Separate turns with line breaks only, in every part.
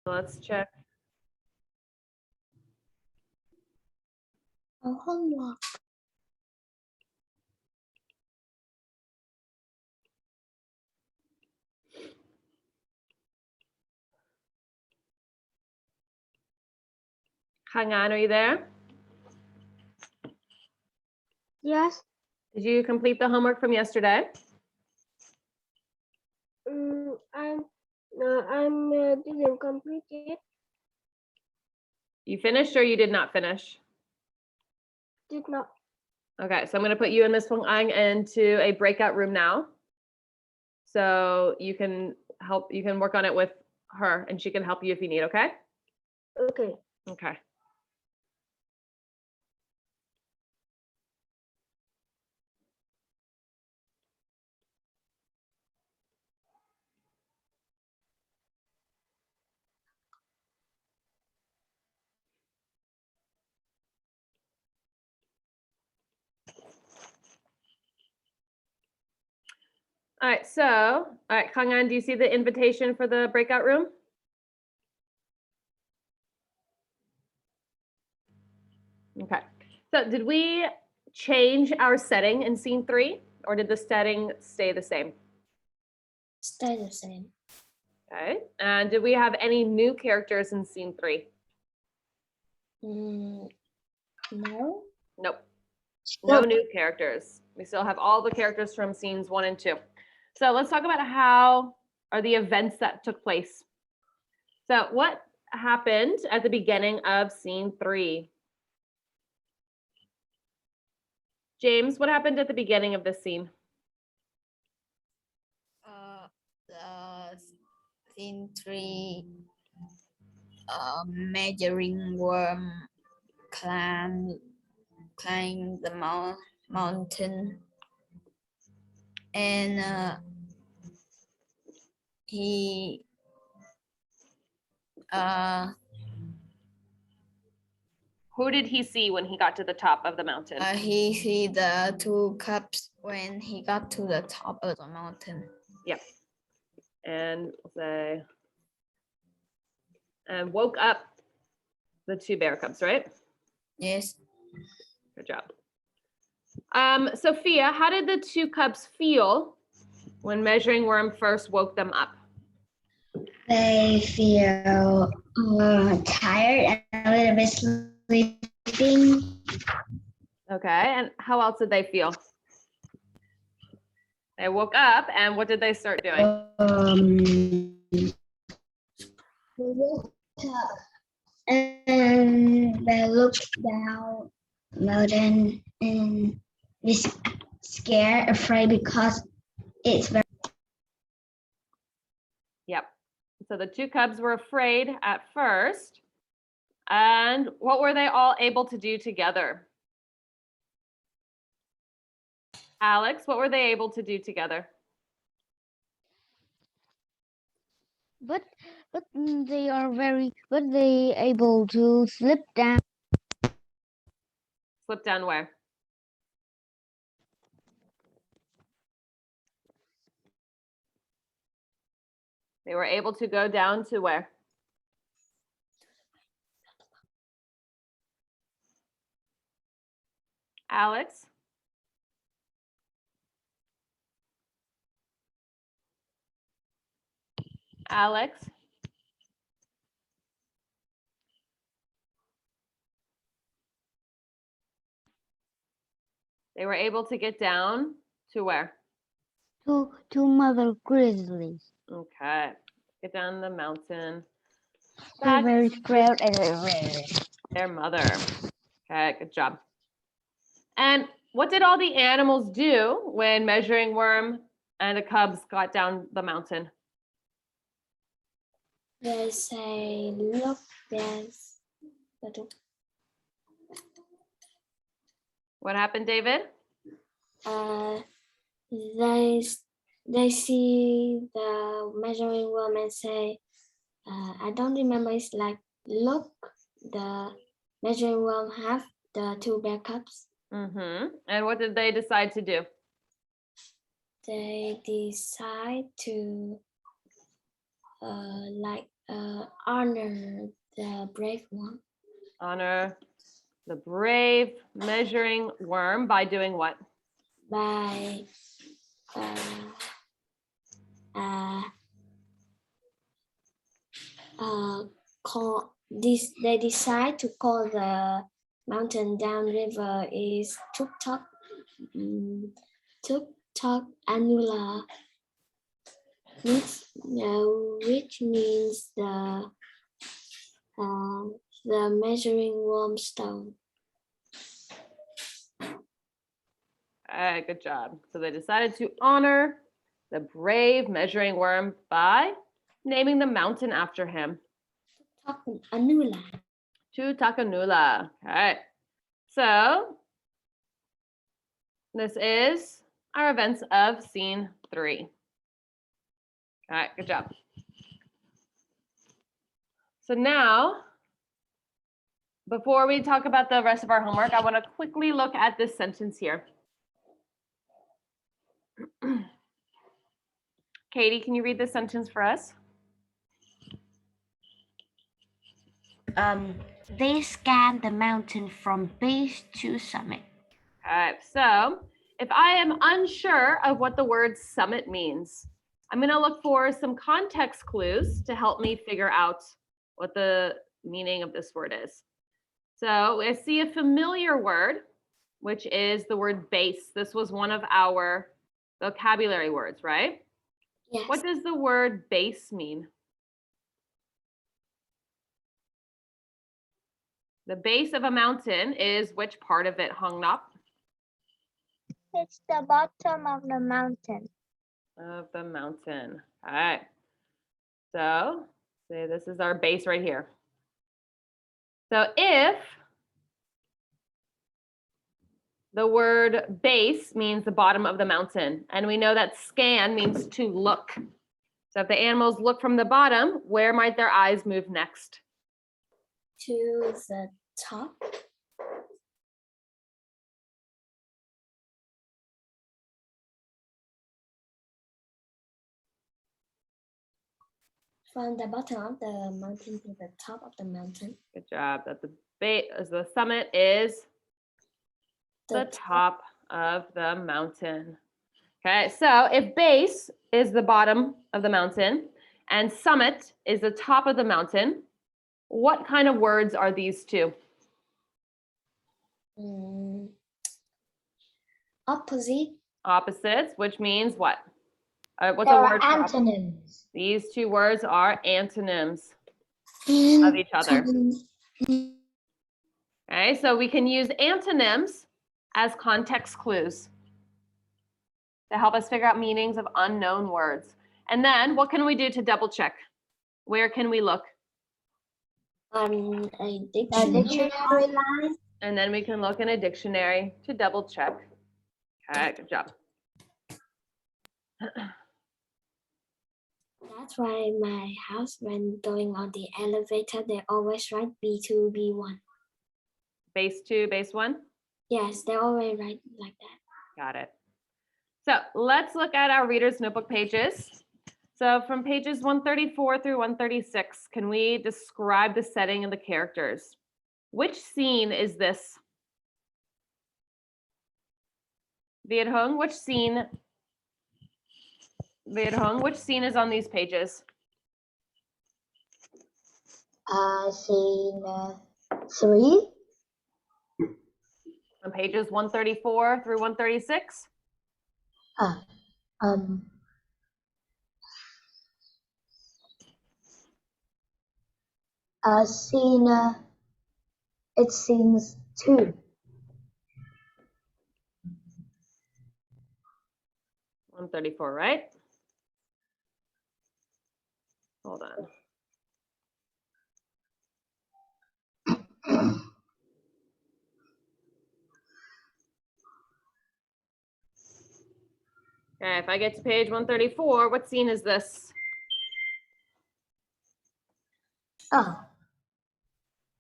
Let's check.
Homework.
Hangan, are you there?
Yes.
Did you complete the homework from yesterday?
I'm didn't complete it.
You finished or you did not finish?
Did not.
Okay, so I'm going to put you and Miss Fong Ang into a breakout room now. So you can work on it with her and she can help you if you need, okay?
Okay.
Okay. All right, so, all right, Hangan, do you see the invitation for the breakout room? Okay, so did we change our setting in scene 3 or did the setting stay the same?
Stay the same.
Okay, and did we have any new characters in scene 3?
No.
Nope, no new characters. We still have all the characters from scenes 1 and 2. So let's talk about how are the events that took place. So what happened at the beginning of scene 3? James, what happened at the beginning of this scene?
The scene 3, measuring worm climb the mountain, and he
Who did he see when he got to the top of the mountain?
he see the 2 cups when he got to the top of the mountain.
Yep. And say, and woke up the 2 bear cubs, right?
Yes.
Good job. Sophia, how did the 2 cubs feel when Measuring Worm first woke them up?
They feel tired and a little bit sleeping.
Okay, and how else did they feel? They woke up and what did they start doing?
And they looked down mountain and was scared, afraid because it's very.
Yep. So the 2 cubs were afraid at first. And what were they all able to do together? Alex, what were they able to do together?
But they able to slip down.
Slip down where? They were able to go down to where? Alex? Alex? They were able to get down to where?
To Mother Grizzlies.
Okay. Get down the mountain.
They're
Back
very
to
proud and very.
their mother. Okay, good job. And what did all the animals do when Measuring Worm and the cubs got down the mountain?
They say, look, there's.
What happened, David?
They see the measuring worm and say, I don't remember. It's like, look, the measuring worm have the 2 bear cubs.
Mm-hmm. And what did they decide to do?
They decide to honor the brave one.
Honor the brave measuring worm by doing what?
By they decide to call the mountain down river is Tuk Tok Anula, which means the measuring worm stone.
All right, good job. So they decided to honor the brave measuring worm by naming the mountain after him.
Tok Anula.
Tutakanula. All right. So this is our events of scene 3. All right, good job. So now, before we talk about the rest of our homework, I want to quickly look at this sentence here. Katie, can you read this sentence for us?
They scanned the mountain from base to summit.
All right, so if I am unsure of what the word summit means, I'm going to look for some context clues to help me figure out what the meaning of this word is. So I see a familiar word, which is the word base. This was one of our vocabulary words, right?
Yes.
What does the word base mean? The base of a mountain is which part of it, Hong Nop?
It's the bottom of the mountain.
Of the mountain. All right. So say this is our base right here. So if the word base means the bottom of the mountain, and we know that scan means to look. So if the animals look from the bottom, where might their eyes move next?
To the top. From the bottom of the mountain to the top of the mountain.
Good job. That the base, the summit is the top of the mountain. Okay, so if base is the bottom of the mountain and summit is the top of the mountain, what kind of words are these two?
Opposite.
Opposites, which means what? What's
There
a
are
word? For
antonyms.
these two words are antonyms of each other. Okay, so we can use antonyms as context clues to help us figure out meanings of unknown words. And then what can we do to double check? Where can we look?
On a
The
dictionary.
dictionary line.
And then we can look in a dictionary to double check. Okay, good job.
That's why my house, when going on the elevator, they always write B2, B1.
Base 2, base 1?
Yes, they always write like that.
Got it. So let's look at our reader's notebook pages. So from pages 134 through 136, can we describe the setting and the characters? Which scene is this? Viet Hung, which scene? Viet Hung, which scene is on these pages?
Scene 3.
On pages 134 through 136?
Scene, it seems 2.
134, right? Hold on. Okay, if I get to page 134, what scene is this?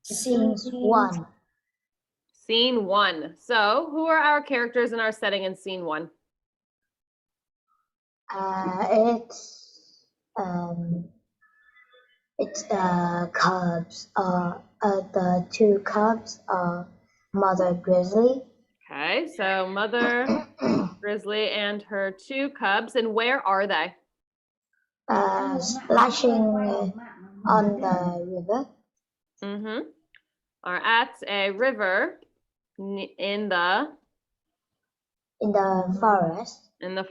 Scene 1.
Scene 1. So who are our characters in our setting in scene 1?
It's
It's the cubs, the two cubs, Mother Grizzly,
Okay, so Mother Grizzly and her two cubs. And where are they?
splashing on the river.
Mm-hmm. Are at a river in the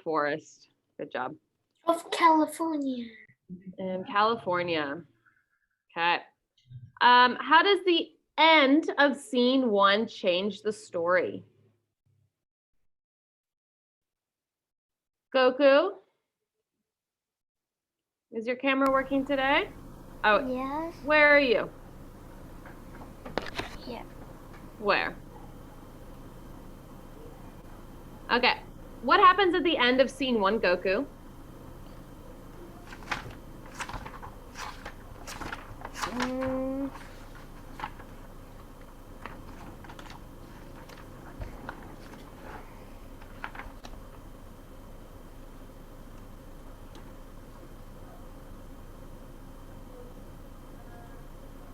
forest.
Good job.
Of California.
In California. Okay. How does the end of scene 1 change the story? Goku? Is your camera working today? Oh,
Yes.
where are you?
Yeah.
Where? Okay. What happens at the end of scene 1, Goku?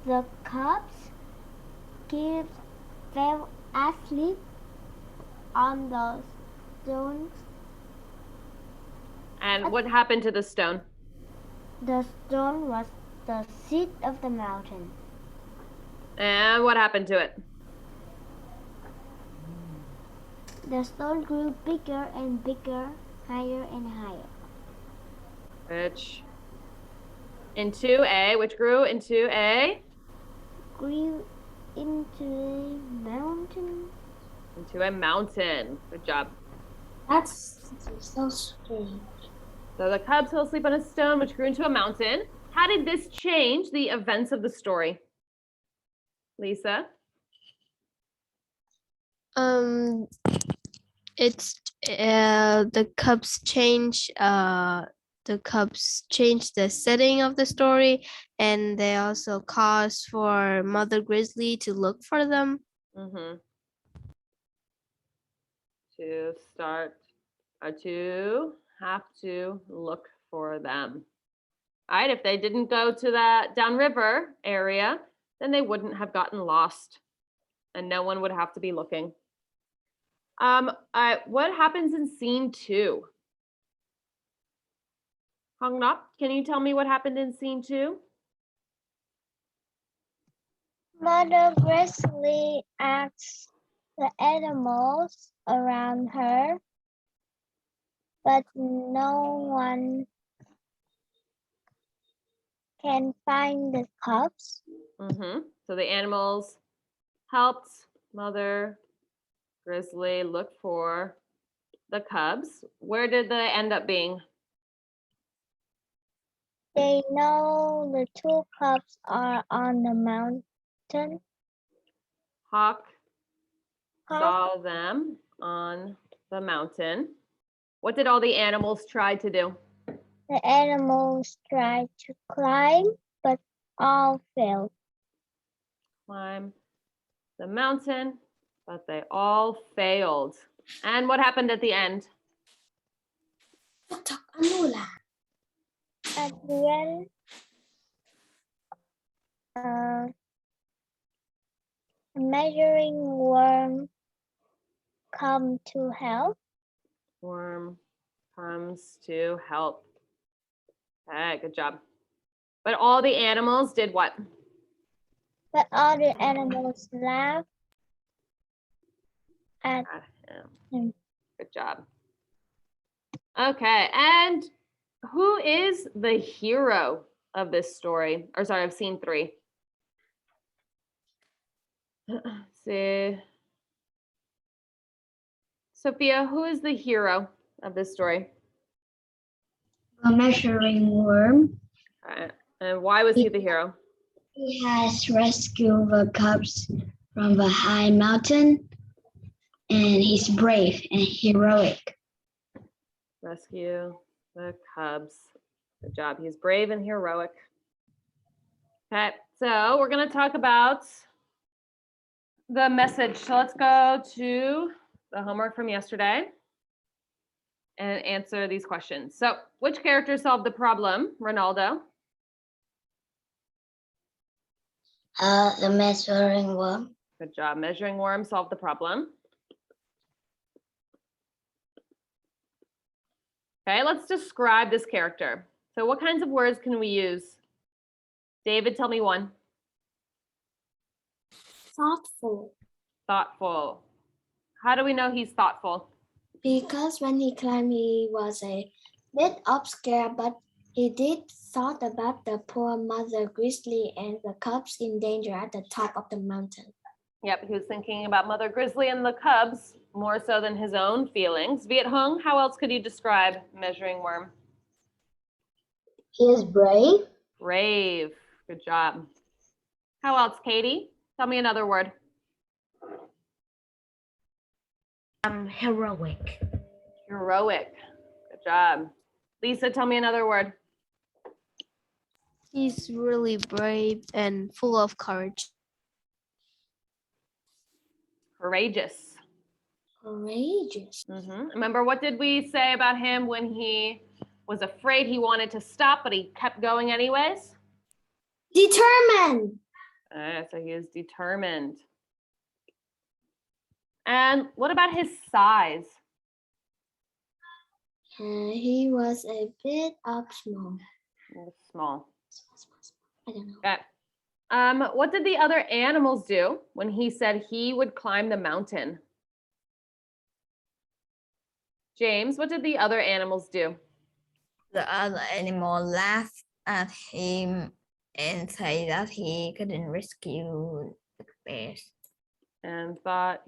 The cubs fell asleep on the stones.
And what happened to the stone?
The stone was the seat of the mountain.
And what happened to it?
The stone grew bigger and bigger, higher and higher.
Which grew into a
Grew into a mountain.
into a mountain. Good job.
That's so strange.
So the cubs fell asleep on a stone, which grew into a mountain. How did this change the events of the story? Lisa?
It's the cubs change the setting of the story, and they also cause for Mother Grizzly to look for them.
Mm-hmm. To have to look for them. All right, if they didn't go to that downriver area, then they wouldn't have gotten lost and no one would have to be looking. What happens in scene 2? Hongnop, can you tell me what happened in scene 2?
Mother Grizzly asks the animals around her, but no one can find the cubs.
Mm-hmm. So the animals helped Mother Grizzly look for the cubs. Where did they end up being?
They know the two cubs are on the mountain.
Hawk saw them on the mountain. What did all the animals try to do?
The animals tried to climb, but all failed.
Climb the mountain, but they all failed. And what happened at the end?
At the end, a measuring worm come to help.
Worm comes to help. Okay, good job. But all the animals did what?
But all the animals laughed at him.
Good job. Okay, and who is the hero of this story? Or sorry, of scene 3? Let's see. Sophia, who is the hero of this story?
A measuring worm.
Okay. And why was he the hero?
He has rescued the cubs from the high mountain, and he's brave and heroic.
Rescue the cubs. Good job. He's brave and heroic. Okay, so we're going to talk about the message. So let's go to the homework from yesterday and answer these questions. So which character solved the problem? Ronaldo.
The measuring worm.
Good job. Measuring worm solved the problem. Okay, let's describe this character. So what kinds of words can we use? David, tell me one.
Thoughtful.
Thoughtful. How do we know he's thoughtful?
Because when he climbed, he was a bit scared, but he did thought about the poor mother grizzly and the cubs in danger at the top of the mountain.
Yep, he was thinking about Mother Grizzly and the cubs more so than his own feelings. Viet Hung, how else could you describe Measuring Worm?
He is brave.
Brave. Good job. How else, Katie? Tell me another word.
Heroic.
Heroic. Good job. Lisa, tell me another word.
He's really brave and full of courage.
Courageous.
Courageous.
Remember, what did we say about him when he was afraid he wanted to stop, but he kept going anyways?
Determined.
So he is determined. And what about his size?
He was a bit small.
Small.
I don't know.
Okay. What did the other animals do when he said he would climb the mountain? James, what did the other animals do?
The other animal laughed at him and said that he couldn't rescue the bears.
And thought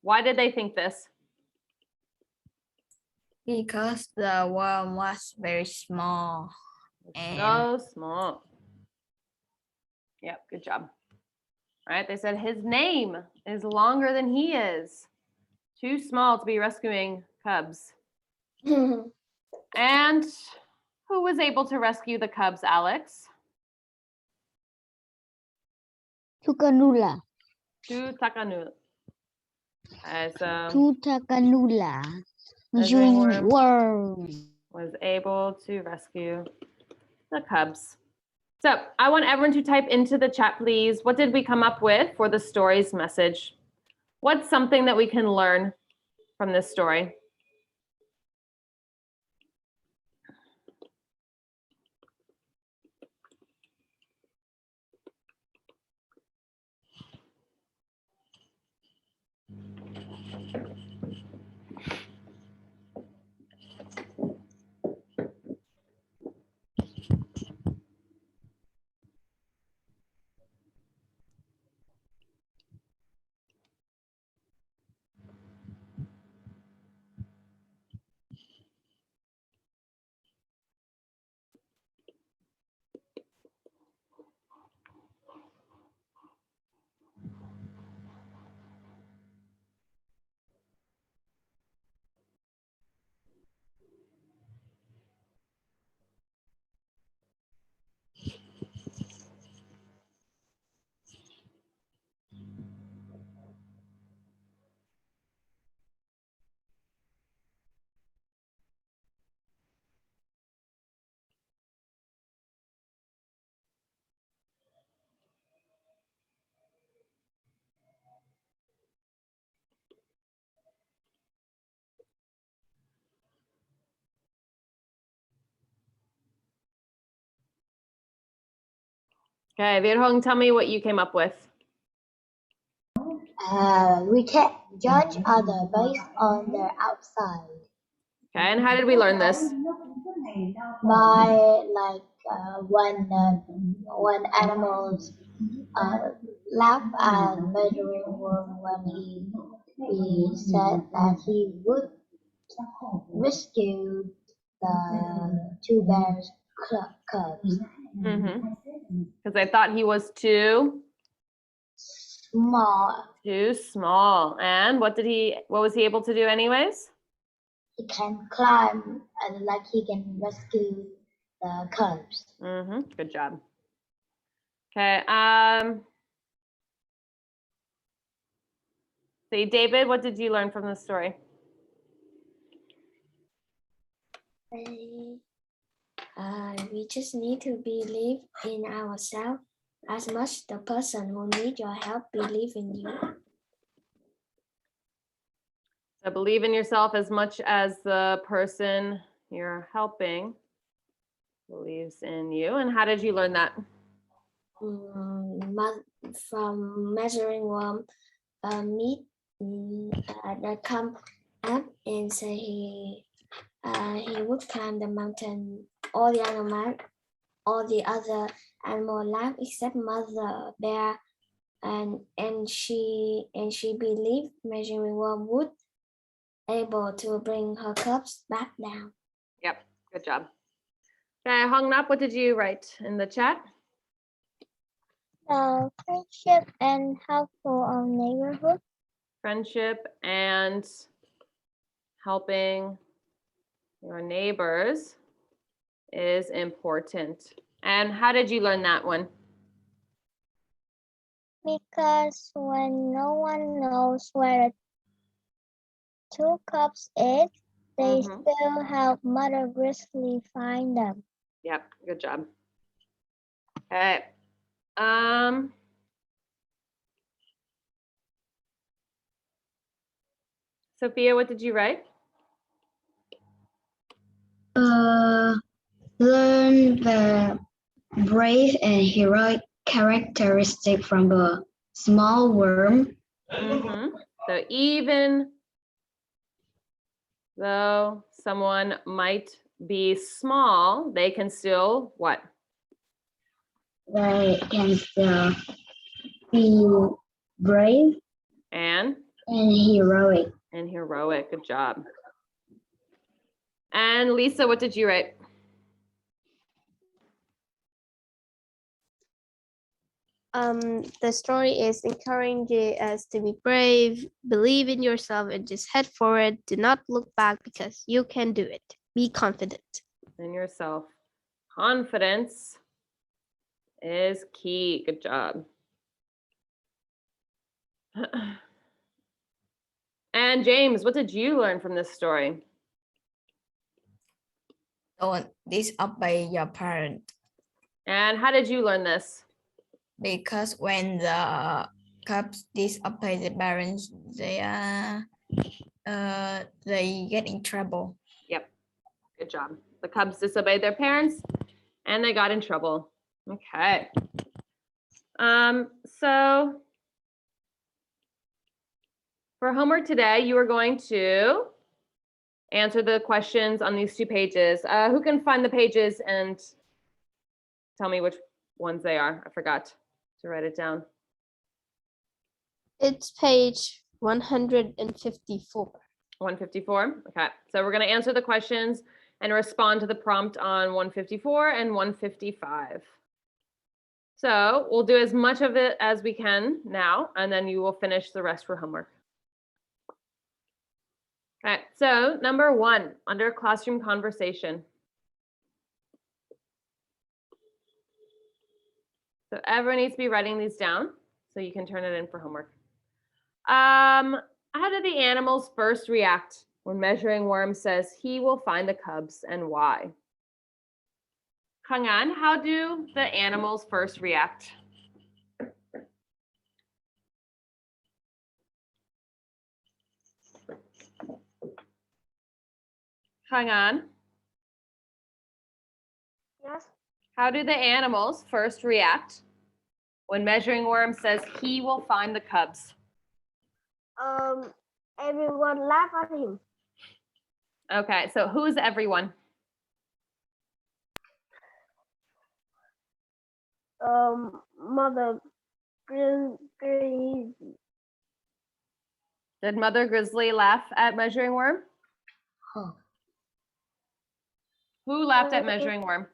why did they think this?
Because the worm was very small. And
So small. Yep, good job. All right, they said his name is longer than he is. Too small to be rescuing cubs. And who was able to rescue the cubs, Alex?
Tucanula.
Tutakanula. So
Tucanula.
Measuring
Measuring worm.
was able to rescue the cubs. So I want everyone to type into the chat, please. What did we come up with for the story's message? What's something that we can learn from this story? Okay, Viet Hong, tell me what you came up with.
We can't judge others based on their outside.
Okay, and how did we learn this?
By when animals laugh at Measuring Worm when he said that he would rescue the two bears cubs.
Because I thought he was too
Small.
too small. And what was he able to do anyways?
He can climb and he can rescue the cubs.
Good job. Okay. See, David, what did you learn from this story?
We just need to believe in ourselves as much the person who needs your help believe in you.
So believe in yourself as much as the person you're helping believes in you. And how did you learn that?
From measuring worm meet that come up and say he would climb the mountain. All the other animal laugh except mother bear, and she believed measuring worm would able to bring her cubs back down.
Yep, good job. Okay, Hong Nap, what did you write in the chat?
Friendship and helpful of neighborhood.
Friendship and helping your neighbors is important. And how did you learn that one?
Because when no one knows where the 2 cubs is, they still help Mother Grizzly find them.
Yep, good job. Okay. Sophia, what did you write?
Learn the brave and heroic characteristic from a small worm.
So even though someone might be small, they can still what?
They can still be brave
and
heroic.
And heroic. Good job. And Lisa, what did you write?
The story is encouraging us to be brave, believe in yourself, and just head forward. Do not look back because you can do it. Be confident
in yourself. Confidence is key. Good job. And James, what did you learn from this story?
Don't disobey your parent.
And how did you learn this?
Because when the cubs disobey the parents, they get in trouble.
Yep, good job. The cubs disobeyed their parents and they got in trouble. Okay. So for homework today, you are going to answer the questions on these 2 pages. Who can find the pages and tell me which ones they are? I forgot to write it down.
It's page 154.
154. Okay. So we're going to answer the questions and respond to the prompt on 154 and 155. So we'll do as much of it as we can now, and then you will finish the rest for homework. Okay. So number 1, under classroom conversation. So everyone needs to be writing these down so you can turn it in for homework. How do the animals first react when Measuring Worm says he will find the cubs and why? Kang'an, how do the animals first react? Kang'an?
Yes.
How do the animals first react when Measuring Worm says he will find the cubs?
Everyone laugh at him.
Okay, so who's everyone?
Mother Grizzly.
Did Mother Grizzly laugh at Measuring Worm?
Oh.
Who laughed at Measuring Worm?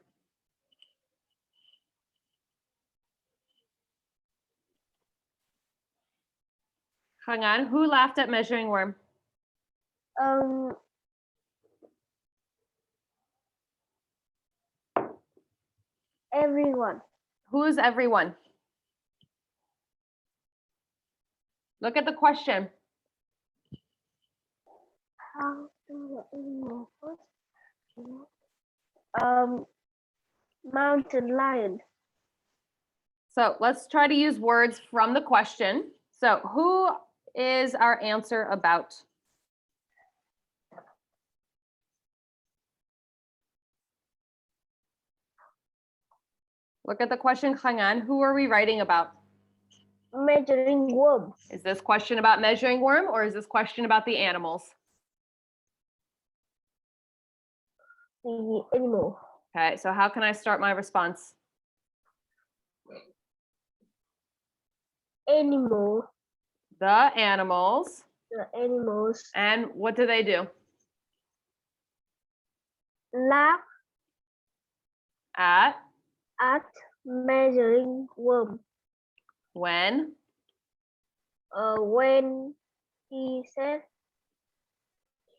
Kang'an, who laughed at Measuring Worm?
Everyone.
Who's everyone? Look at the question.
How do the mountain lion.
So let's try to use words from the question. So who is our answer about? Look at the question, Khangan. Who are we writing about?
Measuring worm.
Is this question about measuring worm or is this question about the animals?
The animal.
Okay, so how can I start my response?
Animal.
The animals.
The animals
And what do they do?
laugh
At
measuring worm.
when?
When he said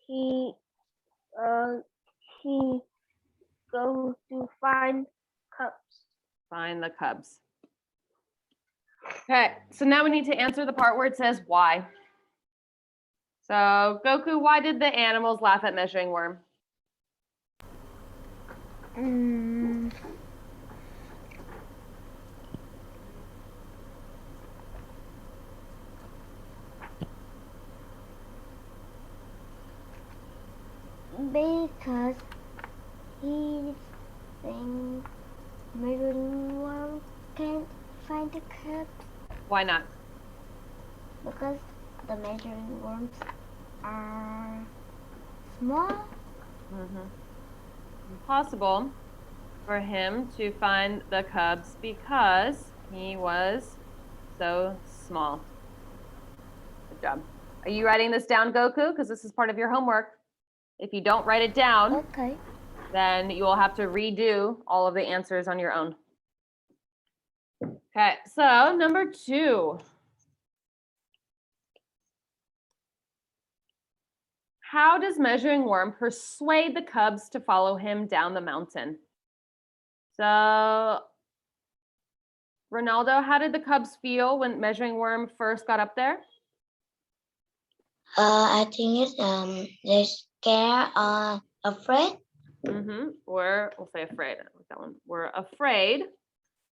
he go to find cups.
Find the cubs. Okay, so now we need to answer the part where it says why. So Goku, why did the animals laugh at measuring worm?
Because he thinks measuring worm can't find the cup.
Why not?
Because the measuring worms are small.
Impossible for him to find the cubs because he was so small. Good job. Are you writing this down, Goku? Because this is part of your homework. If you don't write it down,
Okay.
then you will have to redo all of the answers on your own. Okay, so number 2. How does measuring worm persuade the cubs to follow him down the mountain? So, Ronaldo, how did the cubs feel when measuring worm first got up there?
I think it's they scared or afraid.
We'll say afraid. I like that one. We're afraid.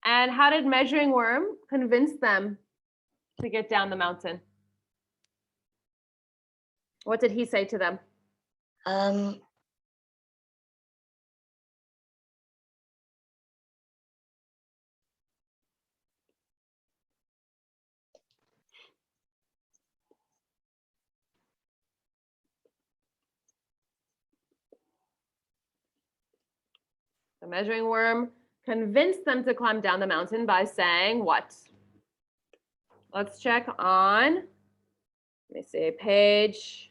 And how did measuring worm convince them to get down the mountain? What did he say to them? The measuring worm convinced them to climb down the mountain by saying what? Let's check on, let me see, page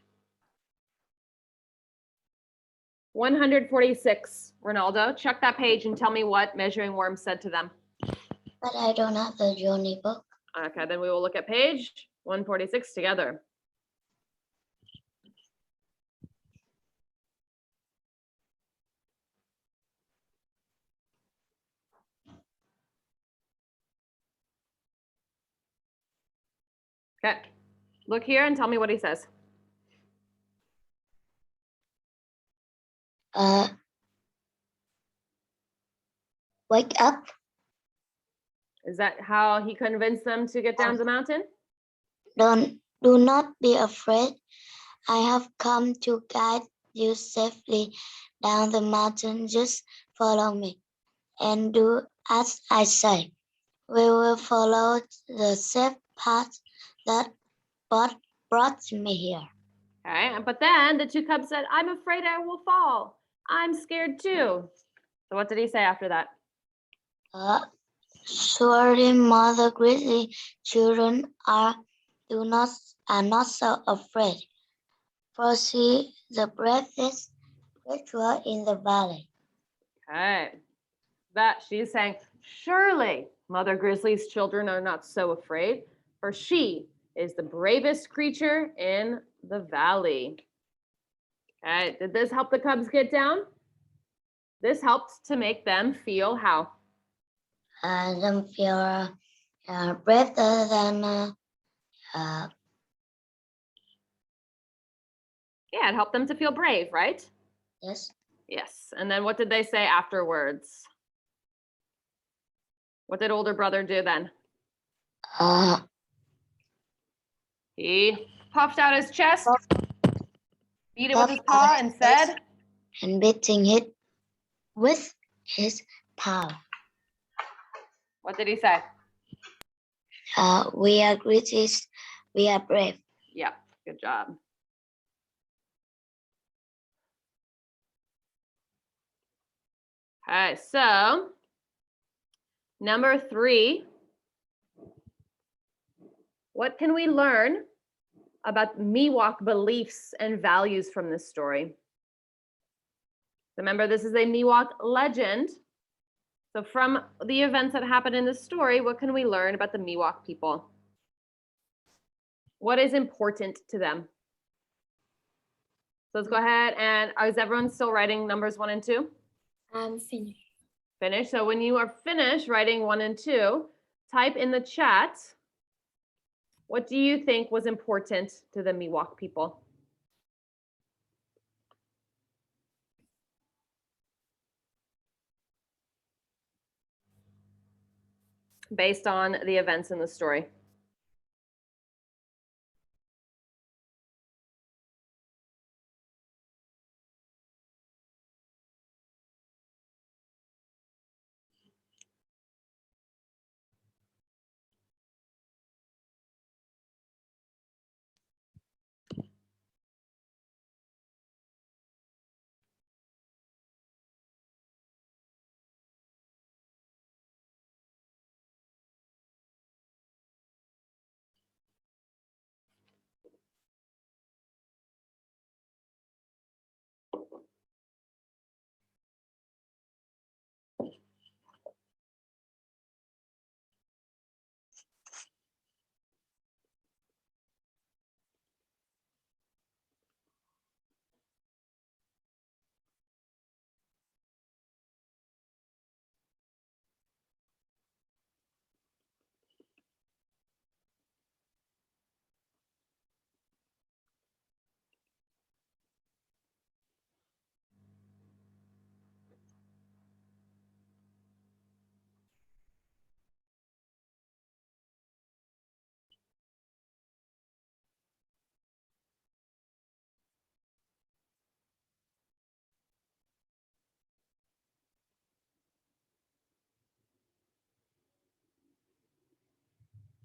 146. Ronaldo, check that page and tell me what measuring worm said to them.
But I don't have the Johnny book.
Okay, then we will look at page 146 together. Okay, look here and tell me what he says.
Wake up.
Is that how he convinced them to get down the mountain?
Do not be afraid. I have come to guide you safely down the mountain. Just follow me and do as I say. We will follow the safe path that brought me here.
Okay, but then the 2 cubs said, I'm afraid I will fall. I'm scared too. So what did he say after that?
Surely Mother Grizzly children are not so afraid, for she the bravest creature in the valley.
Okay, that she's saying, surely Mother Grizzly's children are not so afraid, for she is the bravest creature in the valley. Okay, did this help the cubs get down? This helped to make them feel how?
Them feel braver than
Yeah, it helped them to feel brave, right?
yes.
Yes, and then what did they say afterwards? What did older brother do then?
Uh,
He puffed out his chest, beat it with his
puffed
paw,
out
and
his
said,
and beating it with his paw.
what did he say?
We are British. We are brave.
Yeah, good job. Okay, so number 3. What can we learn about Miwok beliefs and values from this story? Remember, this is a Miwok legend. So from the events that happened in this story, what can we learn about the Miwok people? What is important to them? So let's go ahead and is everyone still writing numbers 1 and 2?
I'm finished.
Finished. So when you are finished writing 1 and 2, type in the chat, what do you think was important to the Miwok people? Based on the events in the story.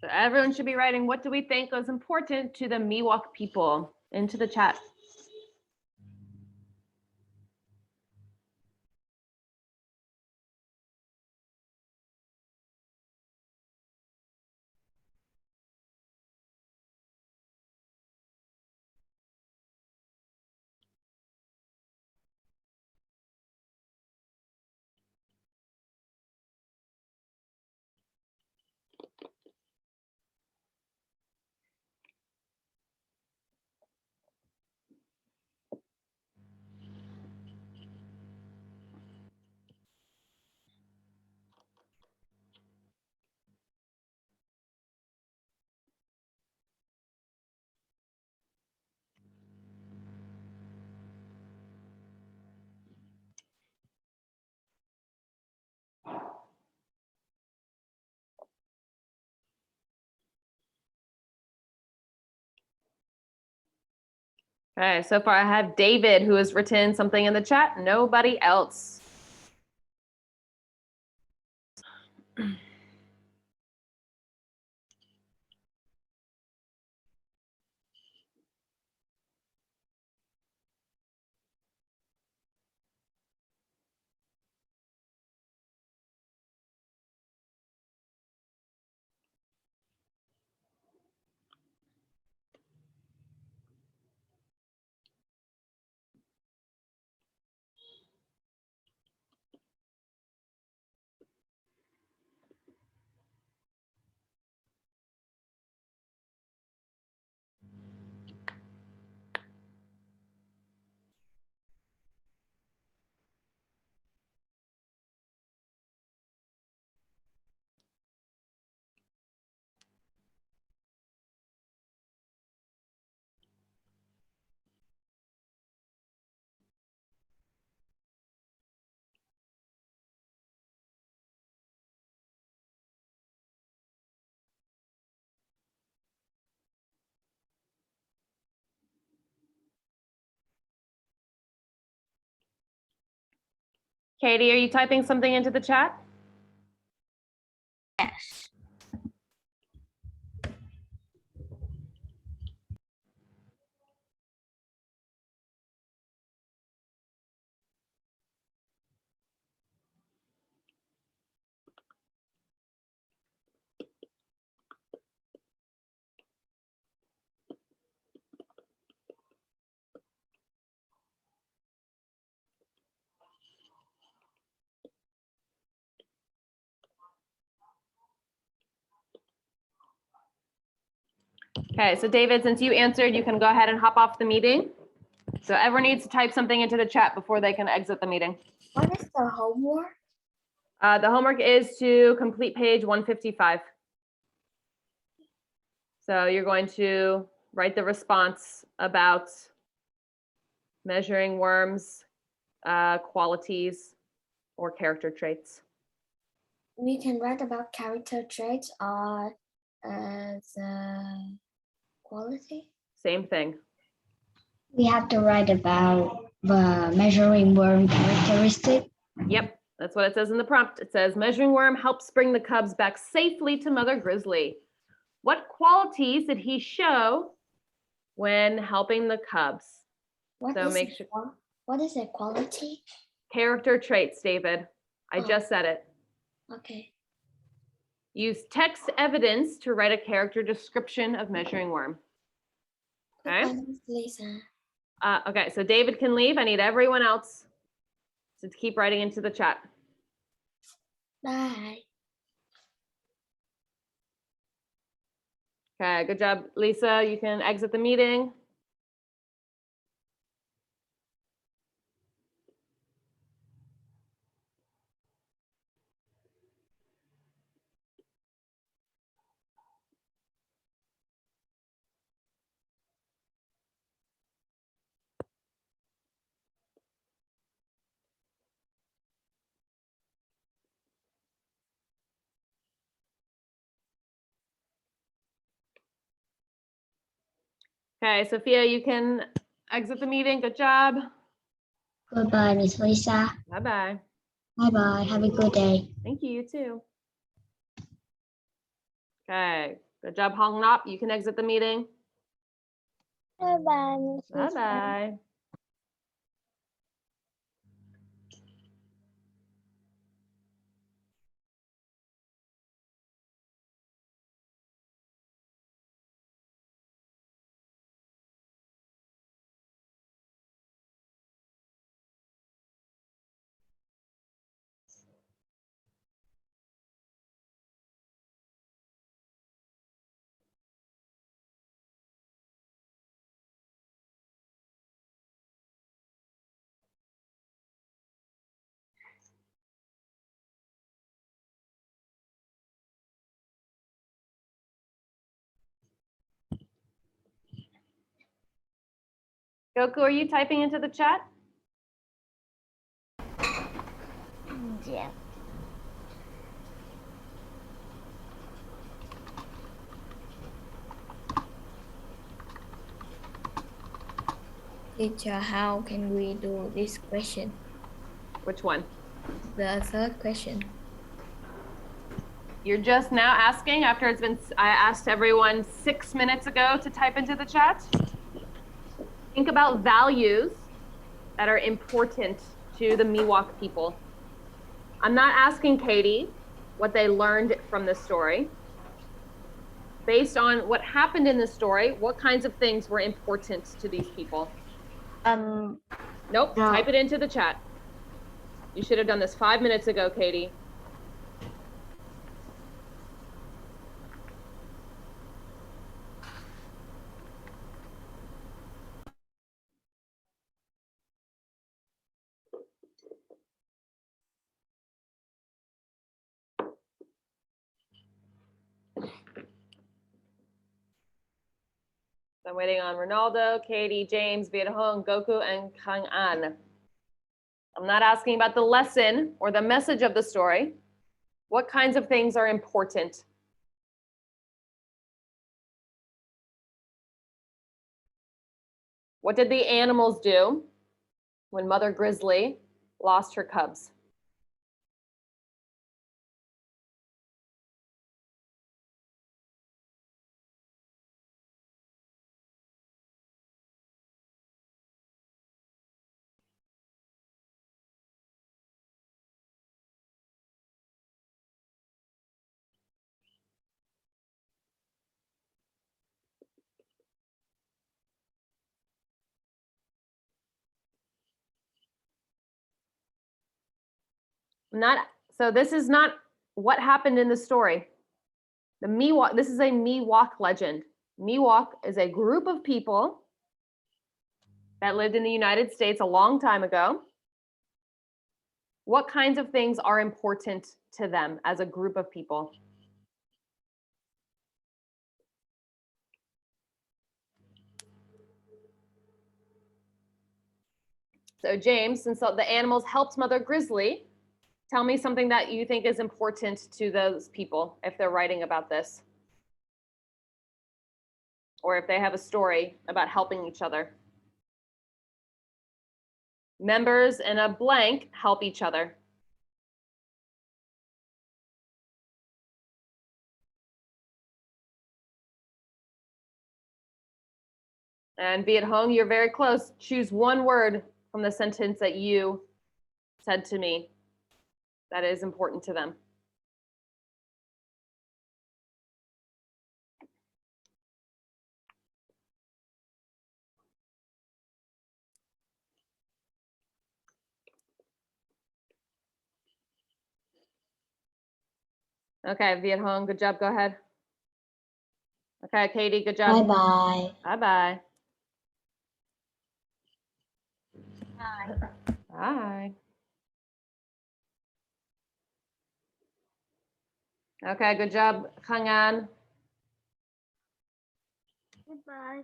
So everyone should be writing, what do we think was important to the Miwok people, into the chat. Okay, so far I have David who has written something in the chat. Nobody else. Katie, are you typing something into the chat?
Yes.
Okay, so David, since you answered, you can go ahead and hop off the meeting. So everyone needs to type something into the chat before they can exit the meeting.
What is the homework?
The homework is to complete page 155. So you're going to write the response about measuring worms, qualities, or character traits.
We can write about character traits or the quality.
Same thing.
We have to write about the measuring worm characteristic.
Yep, that's what it says in the prompt. It says measuring worm helps bring the cubs back safely to Mother Grizzly. What qualities did he show when helping the cubs?
What
So
is
make
a
sure-
What is a quality?
Character traits, David. I
Oh.
just said it.
Okay.
Use text evidence to write a character description of measuring worm. Okay.
Thanks, Lisa.
Okay, so David can leave. I need everyone else to keep writing into the chat.
Bye.
Okay, good job, Lisa. You can exit the meeting. Okay, Sophia, you can exit the meeting. Good job.
Goodbye, Miss Lisa.
Bye-bye.
Bye-bye. Have a good day.
Thank you, you too. Okay, good job, Hong Nop. You can exit the meeting.
Bye-bye, Miss Lisa.
Bye-bye. Goku, are you typing into the chat?
Yeah.
Teacher, how can we do this question?
Which one?
The third question.
You're just now asking after it's been, I asked everyone 6 minutes ago to type into the chat. Think about values that are important to the Miwok people. I'm not asking Katie what they learned from this story. Based on what happened in this story, what kinds of things were important to these people? Nope,
No.
type it into the chat. You should have done this 5 minutes ago, Katie. I'm waiting on Ronaldo, Katie, James, Viet Hong, Goku, and Kang An. I'm not asking about the lesson or the message of the story. What kinds of things are important? What did the animals do when Mother Grizzly lost her cubs? So this is not what happened in the story. The Miwok, this is a Miwok legend. Miwok is a group of people that lived in the United States a long time ago. What kinds of things are important to them as a group of people? So James, since the animals helped Mother Grizzly, tell me something that you think is important to those people if they're writing about this. Or if they have a story about helping each other. Members in a blank help each other. And Viet Hong, you're very close. Choose one word from the sentence that you said to me that is important to them. Okay, Viet Hong, good job. Go ahead. Okay, Katie, good job.
Bye-bye.
Bye-bye. Bye. Okay, good job, Khang An.
Goodbye.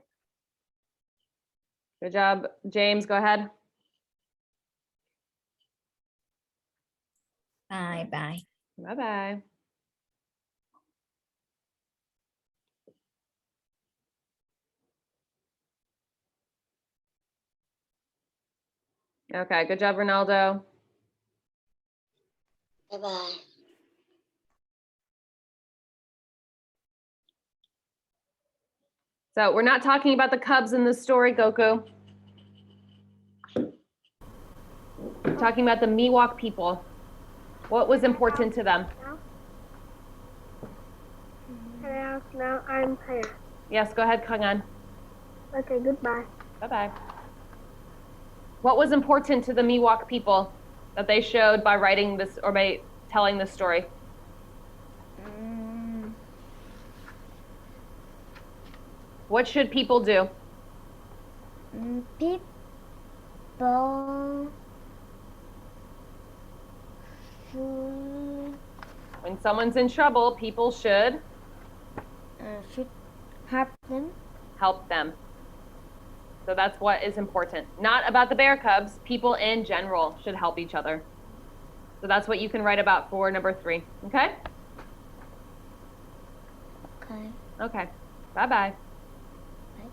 Good job, James. Go ahead.
Bye bye.
Bye-bye. Okay, good job, Ronaldo.
Bye-bye.
So we're not talking about the cubs in this story, Goku. We're talking about the Miwok people. What was important to them?
Now I'm here.
Yes, go ahead, Khang An.
Okay, goodbye.
Bye-bye. What was important to the Miwok people that they showed by writing this or by telling this story? What should people do?
People
When someone's in trouble, people should
help them.
help them. So that's what is important. Not about the bear cubs, people in general should help each other. So that's what you can write about for number 3, okay?
Okay.
Okay, bye-bye.